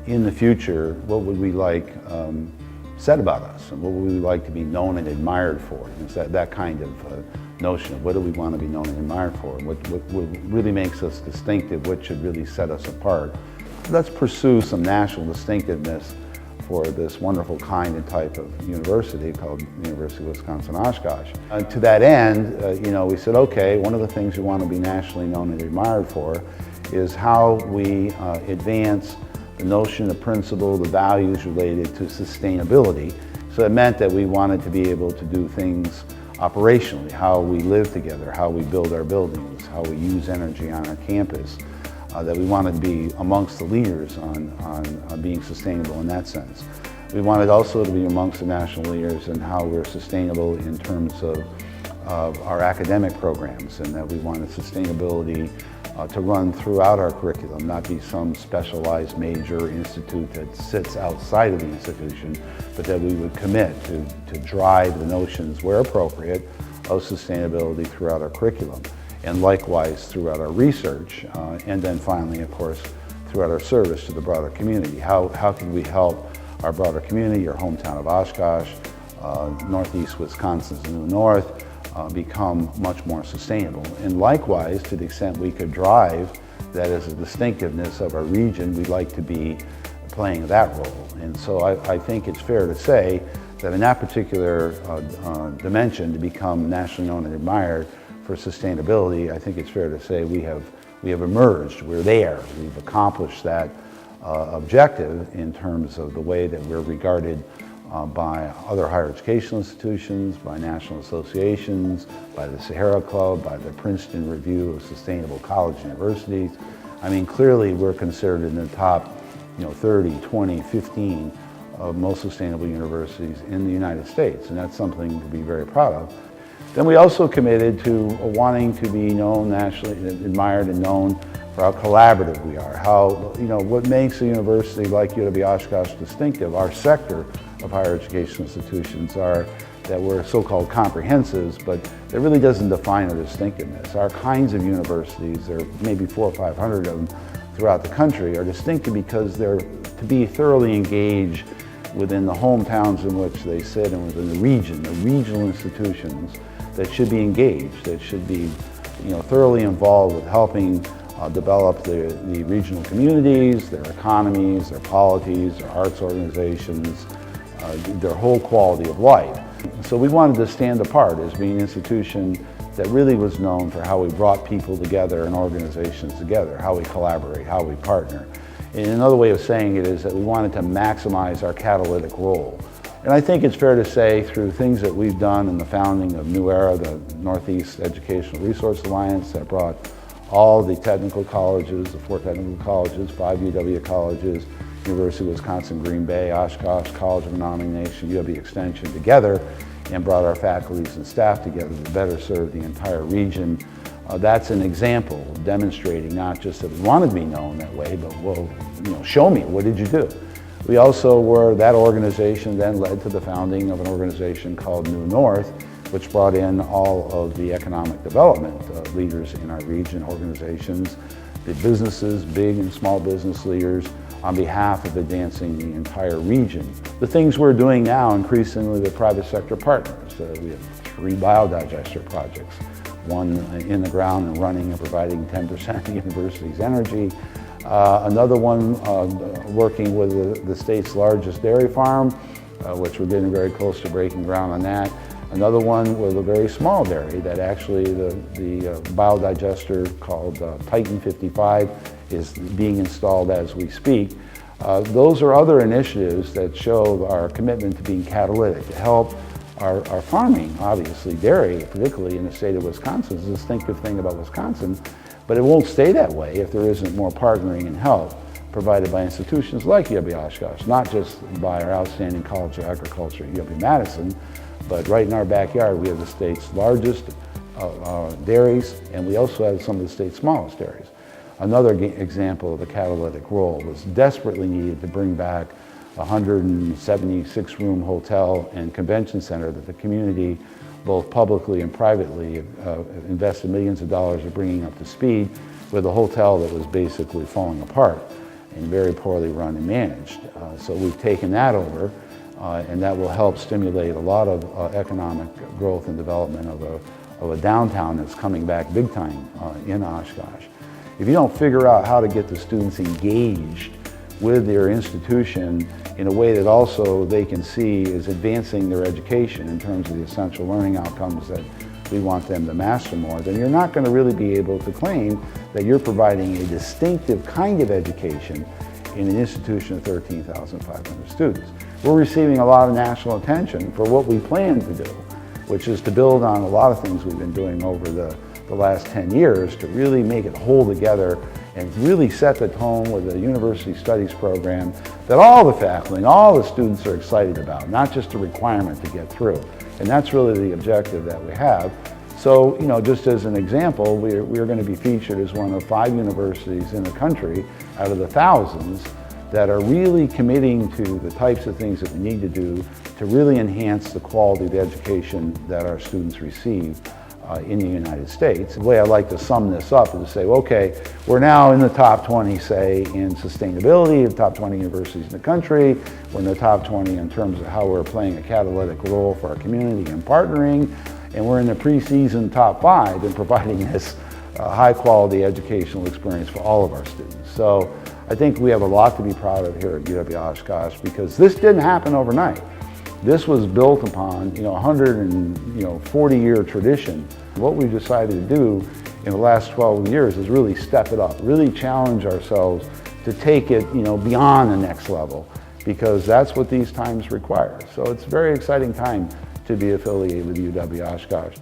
in the future, what would we like said about us, and what would we like to be known and admired for? It's that kind of notion of what do we want to be known and admired for, what really makes us distinctive, what should really set us apart. Let's pursue some national distinctiveness for this wonderful kind and type of university called University of Wisconsin-Oshkosh. To that end, we said, okay, one of the things we want to be nationally known and admired for is how we advance the notion, the principle, the values related to sustainability. So it meant that we wanted to be able to do things operationally, how we live together, how we build our buildings, how we use energy on our campus, that we wanted to be amongst the leaders on being sustainable in that sense. We wanted also to be amongst the national leaders in how we're sustainable in terms of our academic programs, and that we wanted sustainability to run throughout our curriculum, not be some specialized major institute that sits outside of the institution, but that we would commit to drive the notions, where appropriate, of sustainability throughout our curriculum, and likewise throughout our research, and then finally, of course, throughout our service to the broader community. How can we help our broader community, our hometown of Oshkosh, northeast Wisconsin's new north, become much more sustainable? And likewise, to the extent we could drive that as a distinctiveness of our region, we'd like to be playing that role. And so I think it's fair to say that in that particular dimension, to become nationally known and admired for sustainability, I think it's fair to say we have emerged, we're there, we've accomplished that objective in terms of the way that we're regarded by other higher educational institutions, by national associations, by the Sahara Club, by the Princeton Review of Sustainable College Universities. I mean, clearly we're considered in the top 30, 20, 15 of most sustainable universities in the United States, and that's something to be very proud of. Then we also committed to wanting to be known nationally, admired and known for how collaborative we are, how, what makes a university like UW-Oshkosh distinctive, our sector of higher education institutions, are that we're so-called comprehensives, but that really doesn't define our distinctiveness. Our kinds of universities, there are maybe 400 or 500 of them throughout the country, are distinctive because they're to be thoroughly engaged within the hometowns in which they sit and within the region, the regional institutions that should be engaged, that should be thoroughly involved with helping develop the regional communities, their economies, their polities, their arts organizations, their whole quality of life. So we wanted to stand apart as being an institution that really was known for how we brought people together and organizations together, how we collaborate, how we partner. And another way of saying it is that we wanted to maximize our catalytic role. And I think it's fair to say, through things that we've done in the founding of New Era, the Northeast Educational Resource Alliance that brought all the technical colleges, the 4 technical colleges, 5 UW colleges, University of Wisconsin-Green Bay, Oshkosh, College of Nomination, UW Extension together, and brought our faculties and staff together to better serve the entire region. That's an example demonstrating not just that we wanted to be known that way, but well, show me, what did you do? We also were, that organization then led to the founding of an organization called New North, which brought in all of the economic development leaders in our region, organizations, the businesses, big and small business leaders, on behalf of advancing the entire region. The things we're doing now increasingly with private sector partners. We have 3 biodigester projects, one in the ground and running and providing 10% of the university's energy. Another one working with the state's largest dairy farm, which we're getting very close to breaking ground on that. Another one with a very small dairy that actually the biodigester called Titan 55 is being installed as we speak. Those are other initiatives that show our commitment to being catalytic, to help our farming, obviously dairy, particularly in the state of Wisconsin, is a distinctive thing about Wisconsin, but it won't stay that way if there isn't more partnering and help provided by institutions like UW-Oshkosh, not just by our outstanding College of Agriculture at UW-Madison, but right in our backyard we have the state's largest dairies, and we also have some of the state's smallest dairies. Another example of the catalytic role was desperately needed to bring back a 176-room hotel and convention center that the community, both publicly and privately, invested millions of dollars in bringing up to speed, with a hotel that was basically falling apart. and very poorly run and managed. So we've taken that over, and that will help stimulate a lot of economic growth and development of a downtown that's coming back big time in Oshkosh. If you don't figure out how to get the students engaged with their institution in a way that also they can see is advancing their education in terms of the essential learning outcomes that we want them to master more, then you're not going to really be able to claim that you're providing a distinctive kind of education in an institution of 13,500 students. We're receiving a lot of national attention for what we plan to do, which is to build on a lot of things we've been doing over the last 10 years to really make it hold together and really set the tone with a university studies program that all the faculty and all the students are excited about, not just a requirement to get through. And that's really the objective that we have. So, just as an example, we're going to be featured as one of 5 universities in the country out of the thousands that are really committing to the types of things that we need to do to really enhance the quality of the education that our students receive in the United States. The way I like to sum this up is to say, okay, we're now in the top 20, say, in sustainability, the top 20 universities in the country. We're in the top 20 in terms of how we're playing a catalytic role for our community and partnering. And we're in the preseason top 5 in providing this high-quality educational experience for all of our students. So I think we have a lot to be proud of here at UW-Oshkosh because this didn't happen overnight. This was built upon, 140-year tradition. What we've decided to do in the last 12 years is really step it up, really challenge ourselves to take it, beyond the next level, because that's what these times require. So it's a very exciting time to be affiliated with UW-Oshkosh.